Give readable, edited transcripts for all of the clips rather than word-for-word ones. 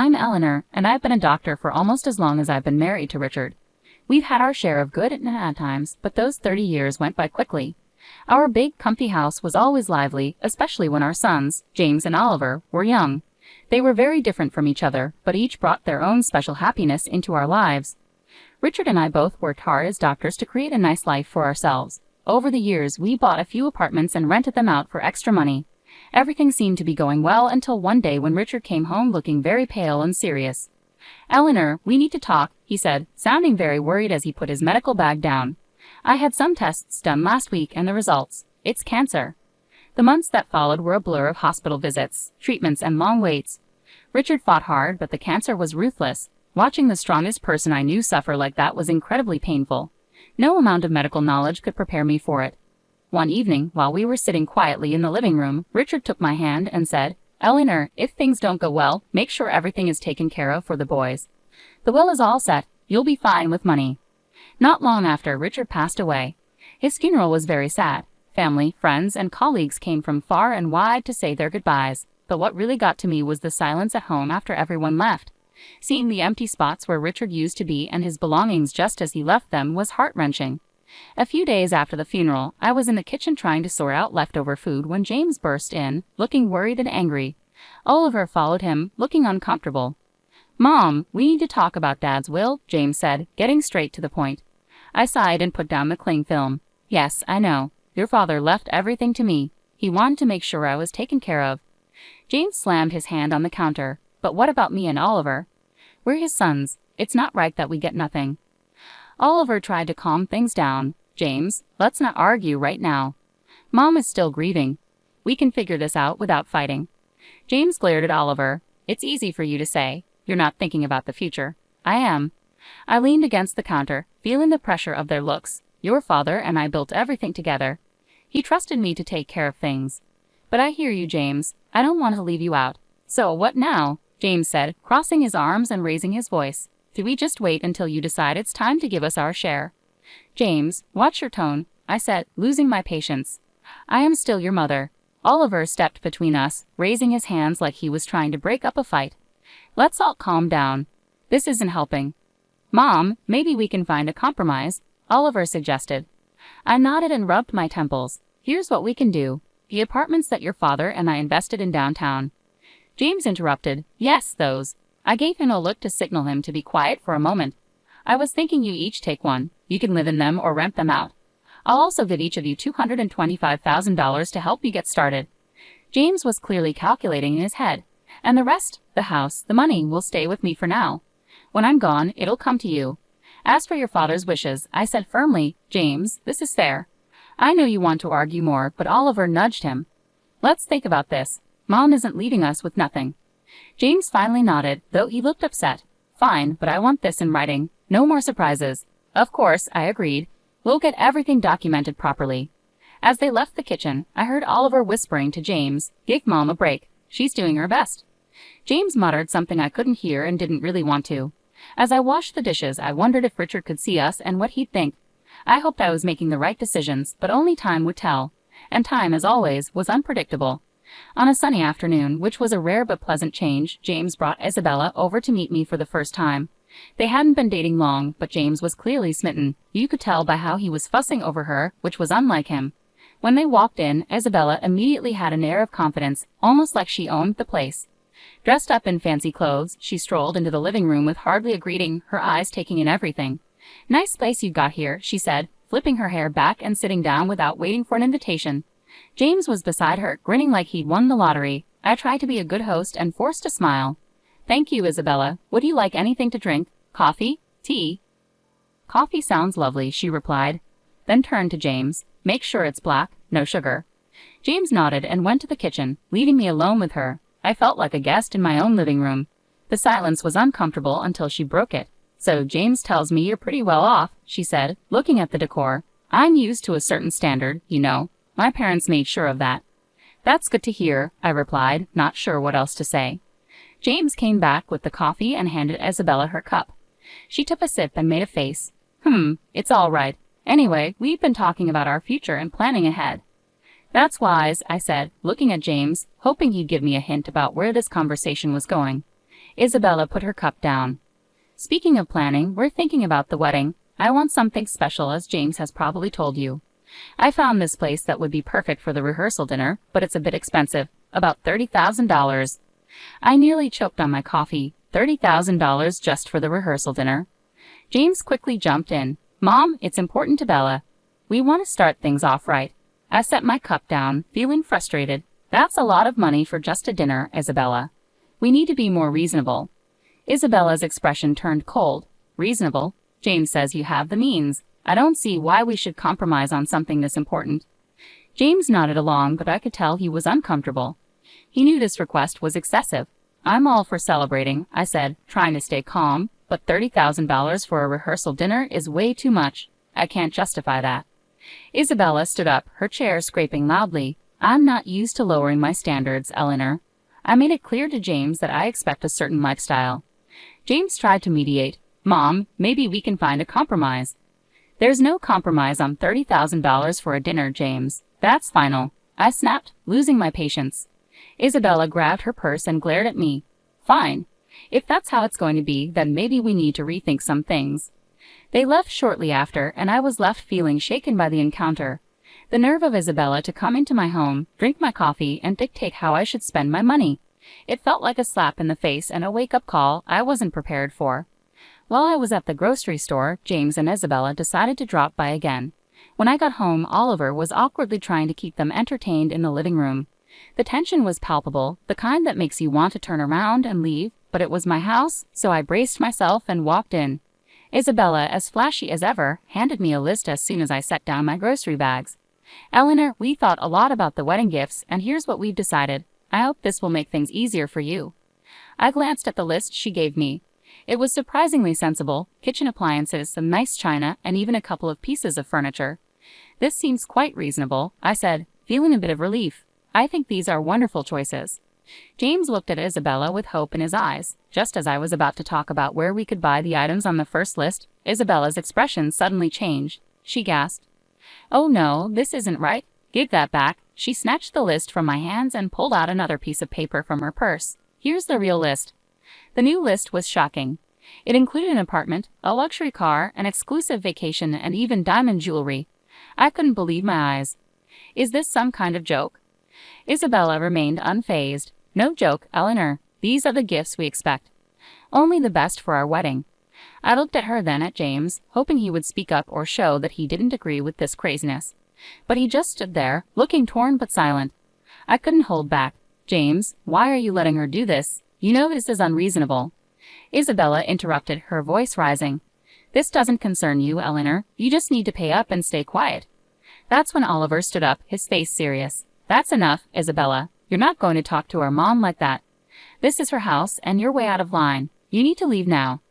I'm Eleanor, and I've been a doctor for almost as long as I've been married to Richard. We've had our share of good and bad times, but those 30 years went by quickly. Our big, comfy house was always lively, especially when our sons, James and Oliver, were young. They were very different from each other, but each brought their own special happiness into our lives. Richard and I both worked hard as doctors to create a nice life for ourselves. Over the years, we bought a few apartments and rented them out for extra money. Everything seemed to be going well until one day when Richard came home looking very pale and serious. "Eleanor, we need to talk," he said, sounding very worried as he put his medical bag down. "I had some tests done last week and the results. It's cancer." The months that followed were a blur of hospital visits, treatments, and long waits. Richard fought hard, but the cancer was ruthless. Watching the strongest person I knew suffer like that was incredibly painful. No amount of medical knowledge could prepare me for it. One evening, while we were sitting quietly in the living room, Richard took my hand and said, "Eleanor, if things don't go well, make sure everything is taken care of for the boys. The will is all set. You'll be fine with money." Not long after, Richard passed away. His funeral was very sad. Family, friends, and colleagues came from far and wide to say their goodbyes, but what really got to me was the silence at home after everyone left. Seeing the empty spots where Richard used to be and his belongings just as he left them was heart-wrenching. A few days after the funeral, I was in the kitchen trying to sort out leftover food when James burst in, looking worried and angry. Oliver followed him, looking uncomfortable. "Mom, we need to talk about Dad's will," James said, getting straight to the point. I sighed and put down the cling film. "Yes, I know. Your father left everything to me. He wanted to make sure I was taken care of." James slammed his hand on the counter. "But what about me and Oliver? We're his sons. It's not right that we get nothing." Oliver tried to calm things down. "James, let's not argue right now. Mom is still grieving. We can figure this out without fighting." James glared at Oliver. "It's easy for you to say. You're not thinking about the future." "I am." I leaned against the counter, feeling the pressure of their looks. "Your father and I built everything together. He trusted me to take care of things. But I hear you, James. I don't want to leave you out. So what now?" James said, crossing his arms and raising his voice. "Do we just wait until you decide it's time to give us our share?" "James, watch your tone," I said, losing my patience. "I am still your mother." Oliver stepped between us, raising his hands like he was trying to break up a fight. "Let's all calm down. This isn't helping." "Mom, maybe we can find a compromise," Oliver suggested. I nodded and rubbed my temples. "Here's what we can do. The apartments that your father and I invested in downtown." James interrupted. "Yes, those." I gave him a look to signal him to be quiet for a moment. "I was thinking you each take one. You can live in them or rent them out. I'll also give each of you $225,000 to help you get started." James was clearly calculating in his head. "And the rest, the house, the money, will stay with me for now. When I'm gone, it'll come to you." "As for your father's wishes," I said firmly, "James, this is fair. I know you want to argue more," but Oliver nudged him. "Let's think about this. Mom isn't leaving us with nothing." James finally nodded, though he looked upset. "Fine, but I want this in writing. No more surprises." "Of course," I agreed. "We'll get everything documented properly." As they left the kitchen, I heard Oliver whispering to James, "Give Mom a break. She's doing her best." James muttered something I couldn't hear and didn't really want to. As I washed the dishes, I wondered if Richard could see us and what he'd think. I hoped I was making the right decisions, but only time would tell. And time, as always, was unpredictable. On a sunny afternoon, which was a rare but pleasant change, James brought Isabella over to meet me for the first time. They hadn't been dating long, but James was clearly smitten. You could tell by how he was fussing over her, which was unlike him. When they walked in, Isabella immediately had an air of confidence, almost like she owned the place. Dressed up in fancy clothes, she strolled into the living room with hardly a greeting, her eyes taking in everything. "Nice place you've got here," she said, flipping her hair back and sitting down without waiting for an invitation. James was beside her, grinning like he'd won the lottery. I tried to be a good host and forced a smile. "Thank you, Isabella. Would you like anything to drink? Coffee? Tea?" "Coffee sounds lovely," she replied. Then turned to James. "Make sure it's black, no sugar." James nodded and went to the kitchen, leaving me alone with her. I felt like a guest in my own living room. The silence was uncomfortable until she broke it. "So James tells me you're pretty well off," she said, looking at the decor. "I'm used to a certain standard, you know. My parents made sure of that." "That's good to hear," I replied, not sure what else to say. James came back with the coffee and handed Isabella her cup. She took a sip and made a face. It's all right. Anyway, we've been talking about our future and planning ahead." "That's wise," I said, looking at James, hoping he'd give me a hint about where this conversation was going. Isabella put her cup down. Speaking of planning, we're thinking about the wedding. I want something special, as James has probably told you. I found this place that would be perfect for the rehearsal dinner, but it's a bit expensive, about $30,000. I nearly choked on my coffee. $30,000 just for the rehearsal dinner? James quickly jumped in. Mom, it's important to Bella. We want to start things off right. I set my cup down, feeling frustrated. That's a lot of money for just a dinner, Isabella. We need to be more reasonable. Isabella's expression turned cold. Reasonable? James says you have the means. I don't see why we should compromise on something this important. James nodded along, but I could tell he was uncomfortable. He knew this request was excessive. I'm all for celebrating, I said, trying to stay calm, but $30,000 for a rehearsal dinner is way too much. I can't justify that. Isabella stood up, her chair scraping loudly. I'm not used to lowering my standards, Eleanor. I made it clear to James that I expect a certain lifestyle. James tried to mediate. Mom, maybe we can find a compromise. There's no compromise on $30,000 for a dinner, James. That's final. I snapped, losing my patience. Isabella grabbed her purse and glared at me. Fine. If that's how it's going to be, then maybe we need to rethink some things. They left shortly after, and I was left feeling shaken by the encounter. The nerve of Isabella to come into my home, drink my coffee, and dictate how I should spend my money. It felt like a slap in the face and a wake-up call I wasn't prepared for. While I was at the grocery store, James and Isabella decided to drop by again. When I got home, Oliver was awkwardly trying to keep them entertained in the living room. The tension was palpable, the kind that makes you want to turn around and leave, but it was my house, so I braced myself and walked in. Isabella, as flashy as ever, handed me a list as soon as I set down my grocery bags. Eleanor, we thought a lot about the wedding gifts, and here's what we've decided. I hope this will make things easier for you. I glanced at the list she gave me. It was surprisingly sensible: kitchen appliances, some nice china, and even a couple of pieces of furniture. This seems quite reasonable, I said, feeling a bit of relief. I think these are wonderful choices. James looked at Isabella with hope in his eyes. Just as I was about to talk about where we could buy the items on the first list, Isabella's expression suddenly changed. She gasped. Oh no, this isn't right. Give that back. She snatched the list from my hands and pulled out another piece of paper from her purse. Here's the real list. The new list was shocking. It included an apartment, a luxury car, an exclusive vacation, and even diamond jewelry. I couldn't believe my eyes. Is this some kind of joke? Isabella remained unfazed. No joke, Eleanor. These are the gifts we expect. Only the best for our wedding. I looked at her, then at James, hoping he would speak up or show that he didn't agree with this craziness. But he just stood there, looking torn but silent. I couldn't hold back. James, why are you letting her do this? You know this is unreasonable. Isabella interrupted, her voice rising. This doesn't concern you, Eleanor. You just need to pay up and stay quiet. That's when Oliver stood up, his face serious. That's enough, Isabella. You're not going to talk to our mom like that. This is her house, and you're way out of line. You need to leave now.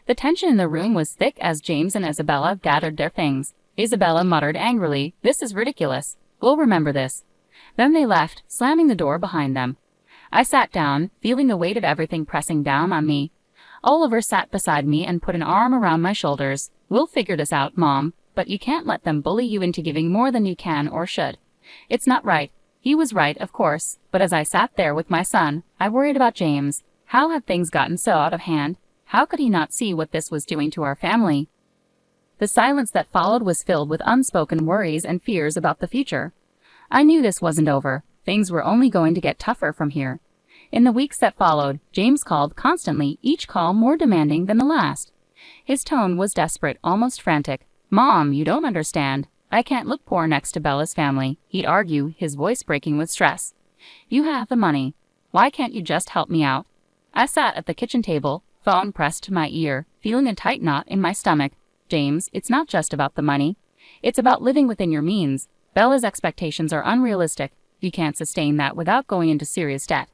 The tension in the room was thick as James and Isabella gathered their things. Isabella muttered angrily, "This is ridiculous. We'll remember this." Then they left, slamming the door behind them. I sat down, feeling the weight of everything pressing down on me. Oliver sat beside me and put an arm around my shoulders. We'll figure this out, Mom, but you can't let them bully you into giving more than you can or should. It's not right. He was right, of course, but as I sat there with my son, I worried about James. How had things gotten so out of hand? How could he not see what this was doing to our family? The silence that followed was filled with unspoken worries and fears about the future. I knew this wasn't over. Things were only going to get tougher from here. In the weeks that followed, James called constantly, each call more demanding than the last. His tone was desperate, almost frantic. "Mom, you don't understand. I can't look poor next to Bella's family," he'd argue, his voice breaking with stress. "You have the money. Why can't you just help me out?" I sat at the kitchen table, phone pressed to my ear, feeling a tight knot in my stomach. "James, it's not just about the money. It's about living within your means. Bella's expectations are unrealistic. You can't sustain that without going into serious debt."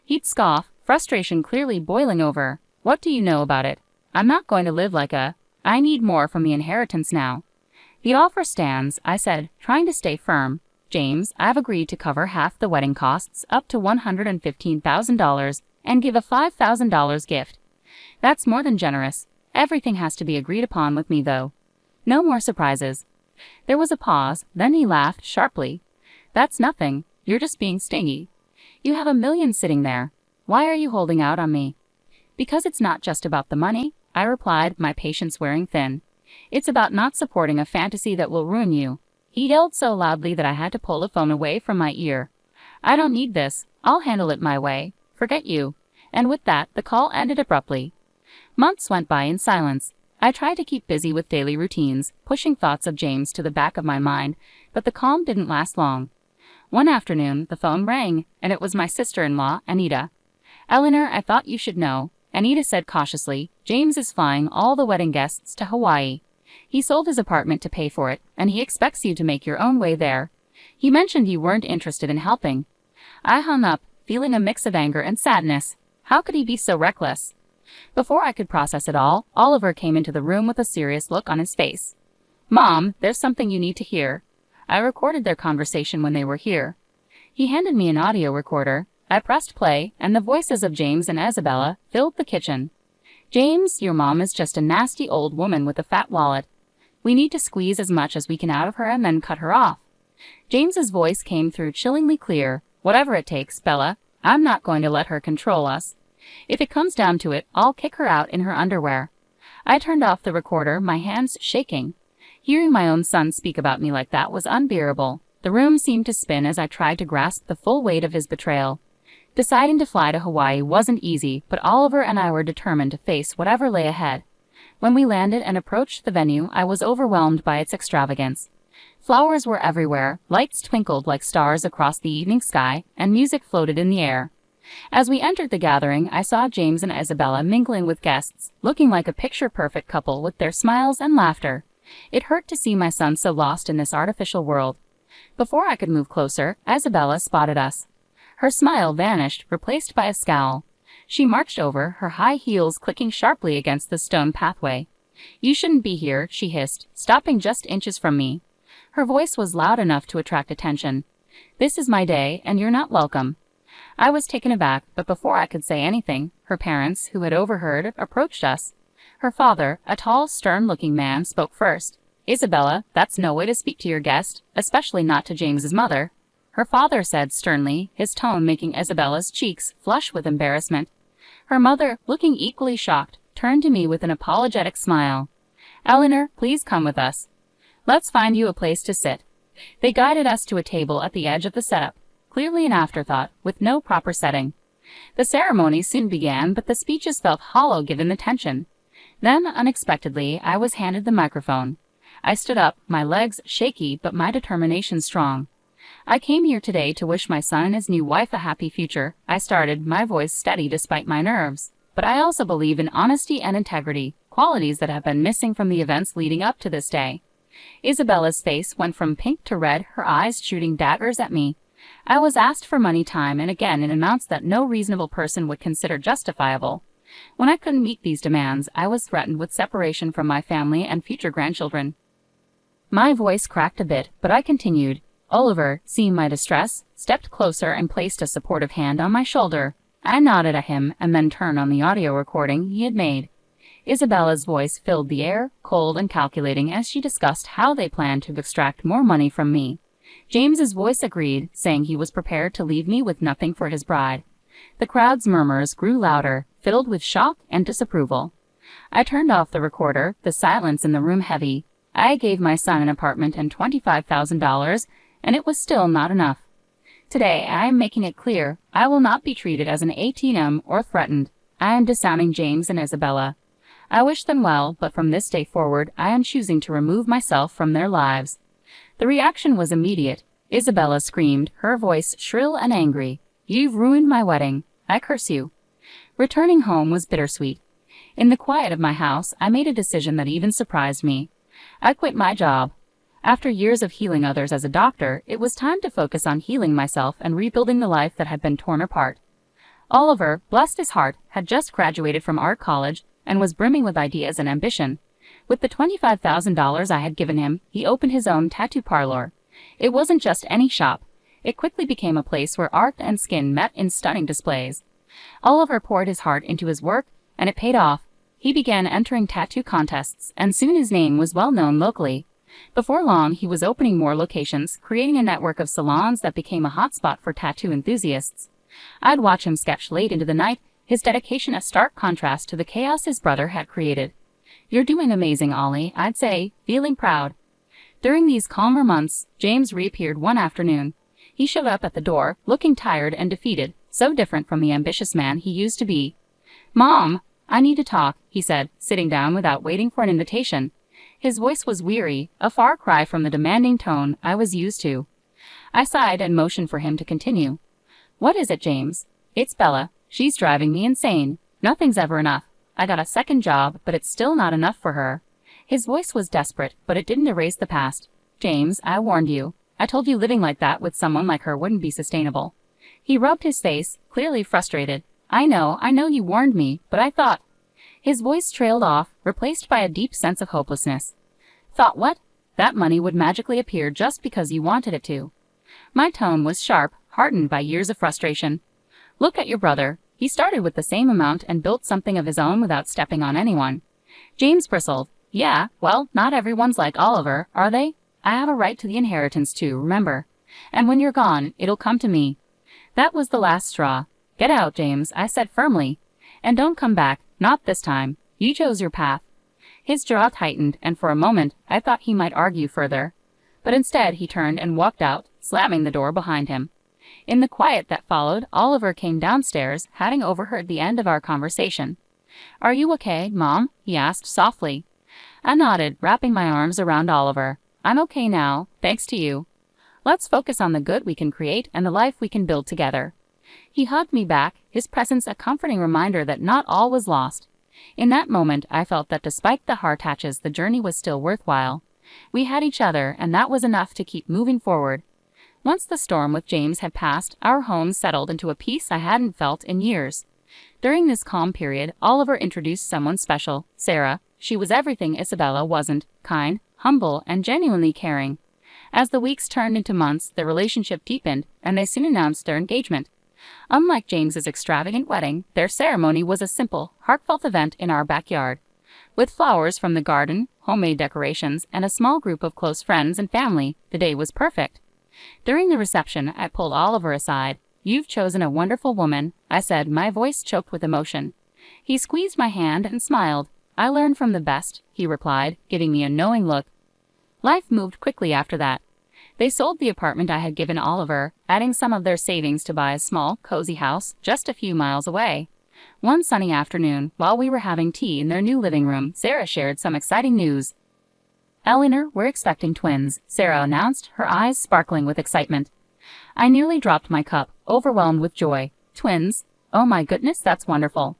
He'd scoff, frustration clearly boiling over. "What do you know about it? I'm not going to live like a... I need more from the inheritance now." "The offer stands," I said, trying to stay firm. "James, I've agreed to cover half the wedding costs, up to $115,000, and give a $5,000 gift. That's more than generous. Everything has to be agreed upon with me, though. No more surprises." There was a pause, then he laughed sharply. "That's nothing. You're just being stingy. You have $1 million sitting there. Why are you holding out on me?" Because it's not just about the money, I replied, my patience wearing thin. It's about not supporting a fantasy that will ruin you. He yelled so loudly that I had to pull the phone away from my ear. I don't need this. I'll handle it my way. Forget you. And with that, the call ended abruptly. Months went by in silence. I tried to keep busy with daily routines, pushing thoughts of James to the back of my mind, but the calm didn't last long. One afternoon, the phone rang, and it was my sister-in-law, Anita. Eleanor, I thought you should know, Anita said cautiously. James is flying all the wedding guests to Hawaii. He sold his apartment to pay for it, and he expects you to make your own way there. He mentioned you weren't interested in helping. I hung up, feeling a mix of anger and sadness. How could he be so reckless? Before I could process it all, Oliver came into the room with a serious look on his face. Mom, there's something you need to hear. I recorded their conversation when they were here. He handed me an audio recorder. I pressed play, and the voices of James and Isabella filled the kitchen. James, your mom is just a nasty old woman with a fat wallet. We need to squeeze as much as we can out of her and then cut her off. James's voice came through chillingly clear. Whatever it takes, Bella. I'm not going to let her control us. If it comes down to it, I'll kick her out in her underwear. I turned off the recorder, my hands shaking. Hearing my own son speak about me like that was unbearable. The room seemed to spin as I tried to grasp the full weight of his betrayal. Deciding to fly to Hawaii wasn't easy, but Oliver and I were determined to face whatever lay ahead. When we landed and approached the venue, I was overwhelmed by its extravagance. Flowers were everywhere, lights twinkled like stars across the evening sky, and music floated in the air. As we entered the gathering, I saw James and Isabella mingling with guests, looking like a picture-perfect couple with their smiles and laughter. It hurt to see my son so lost in this artificial world. Before I could move closer, Isabella spotted us. Her smile vanished, replaced by a scowl. She marched over, her high heels clicking sharply against the stone pathway. You shouldn't be here, she hissed, stopping just inches from me. Her voice was loud enough to attract attention. This is my day, and you're not welcome. I was taken aback, but before I could say anything, her parents, who had overheard, approached us. Her father, a tall, stern-looking man, spoke first. Isabella, that's no way to speak to your guest, especially not to James's mother. Her father said sternly, his tone making Isabella's cheeks flush with embarrassment. Her mother, looking equally shocked, turned to me with an apologetic smile. Eleanor, please come with us. Let's find you a place to sit. They guided us to a table at the edge of the setup, clearly an afterthought, with no proper setting. The ceremony soon began, but the speeches felt hollow given the tension. Then, unexpectedly, I was handed the microphone. I stood up, my legs shaky but my determination strong. I came here today to wish my son and his new wife a happy future, I started, my voice steady despite my nerves. But I also believe in honesty and integrity, qualities that have been missing from the events leading up to this day. Isabella's face went from pink to red, her eyes shooting daggers at me. I was asked for money time and again in amounts that no reasonable person would consider justifiable. When I couldn't meet these demands, I was threatened with separation from my family and future grandchildren. My voice cracked a bit, but I continued. Oliver, seeing my distress, stepped closer and placed a supportive hand on my shoulder. I nodded at him and then turned on the audio recording he had made. Isabella's voice filled the air, cold and calculating as she discussed how they planned to extract more money from me. James's voice agreed, saying he was prepared to leave me with nothing for his bride. The crowd's murmurs grew louder, filled with shock and disapproval. I turned off the recorder, the silence in the room heavy. I gave my son an apartment and $25,000, and it was still not enough. Today, I am making it clear, I will not be treated as an ATM or threatened. I am disowning James and Isabella. I wish them well, but from this day forward, I am choosing to remove myself from their lives. The reaction was immediate. Isabella screamed, her voice shrill and angry. You've ruined my wedding. I curse you. Returning home was bittersweet. In the quiet of my house, I made a decision that even surprised me. I quit my job. After years of healing others as a doctor, it was time to focus on healing myself and rebuilding the life that had been torn apart. Oliver, bless his heart, had just graduated from art college and was brimming with ideas and ambition. With the $25,000 I had given him, he opened his own tattoo parlor. It wasn't just any shop. It quickly became a place where art and skin met in stunning displays. Oliver poured his heart into his work, and it paid off. He began entering tattoo contests, and soon his name was well known locally. Before long, he was opening more locations, creating a network of salons that became a hotspot for tattoo enthusiasts. I'd watch him sketch late into the night, his dedication a stark contrast to the chaos his brother had created. "You're doing amazing, Ollie," I'd say, feeling proud. During these calmer months, James reappeared one afternoon. He showed up at the door, looking tired and defeated, so different from the ambitious man he used to be. "Mom, I need to talk," he said, sitting down without waiting for an invitation. His voice was weary, a far cry from the demanding tone I was used to. I sighed and motioned for him to continue. "What is it, James?" "It's Bella. She's driving me insane. Nothing's ever enough. I got a second job, but it's still not enough for her." His voice was desperate, but it didn't erase the past. "James, I warned you. I told you living like that with someone like her wouldn't be sustainable." He rubbed his face, clearly frustrated. I know you warned me, but I thought—" His voice trailed off, replaced by a deep sense of hopelessness. "Thought what?" "That money would magically appear just because you wanted it to." My tone was sharp, hardened by years of frustration. "Look at your brother. He started with the same amount and built something of his own without stepping on anyone." James bristled. "Yeah, well, not everyone's like Oliver, are they? I have a right to the inheritance too, remember? And when you're gone, it'll come to me." That was the last straw. "Get out, James," I said firmly. "And don't come back, not this time. You chose your path." His jaw tightened, and for a moment, I thought he might argue further. But instead, he turned and walked out, slamming the door behind him. In the quiet that followed, Oliver came downstairs, having overheard the end of our conversation. "Are you okay, Mom?" he asked softly. I nodded, wrapping my arms around Oliver. "I'm okay now, thanks to you. Let's focus on the good we can create and the life we can build together." He hugged me back, his presence a comforting reminder that not all was lost. In that moment, I felt that despite the hard patches, the journey was still worthwhile. We had each other, and that was enough to keep moving forward. Once the storm with James had passed, our home settled into a peace I hadn't felt in years. During this calm period, Oliver introduced someone special, Sarah. She was everything Isabella wasn't: kind, humble, and genuinely caring. As the weeks turned into months, the relationship deepened, and they soon announced their engagement. Unlike James's extravagant wedding, their ceremony was a simple, heartfelt event in our backyard. With flowers from the garden, homemade decorations, and a small group of close friends and family, the day was perfect. During the reception, I pulled Oliver aside. "You've chosen a wonderful woman," I said, my voice choked with emotion. He squeezed my hand and smiled. "I learned from the best," he replied, giving me a knowing look. Life moved quickly after that. They sold the apartment I had given Oliver, adding some of their savings to buy a small, cozy house just a few miles away. One sunny afternoon, while we were having tea in their new living room, Sarah shared some exciting news. "Eleanor, we're expecting twins," Sarah announced, her eyes sparkling with excitement. I nearly dropped my cup, overwhelmed with joy. "Twins? Oh my goodness, that's wonderful."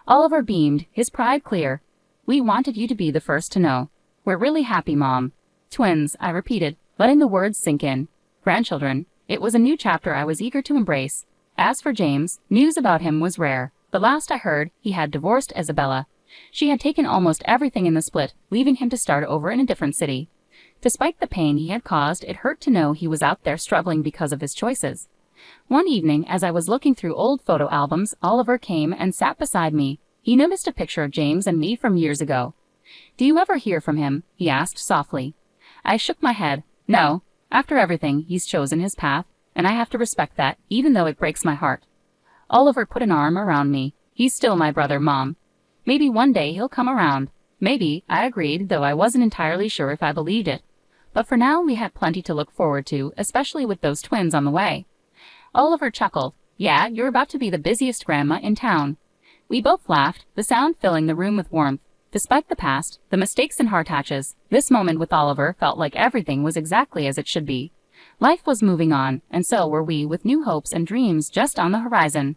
Oliver beamed, his pride clear. "We wanted you to be the first to know. We're really happy, Mom." "Twins," I repeated, letting the words sink in. "Grandchildren." It was a new chapter I was eager to embrace. As for James, news about him was rare. The last I heard, he had divorced Isabella. She had taken almost everything in the split, leaving him to start over in a different city. Despite the pain he had caused, it hurt to know he was out there struggling because of his choices. One evening, as I was looking through old photo albums, Oliver came and sat beside me. He noticed a picture of James and me from years ago. "Do you ever hear from him?" he asked softly. I shook my head. "No. After everything, he's chosen his path, and I have to respect that, even though it breaks my heart." Oliver put an arm around me. "He's still my brother, Mom. Maybe one day he'll come around." "Maybe," I agreed, though I wasn't entirely sure if I believed it. But for now, we had plenty to look forward to, especially with those twins on the way. Oliver chuckled. "Yeah, you're about to be the busiest grandma in town." We both laughed, the sound filling the room with warmth. Despite the past, the mistakes and hard patches, this moment with Oliver felt like everything was exactly as it should be. Life was moving on, and so were we, with new hopes and dreams just on the horizon.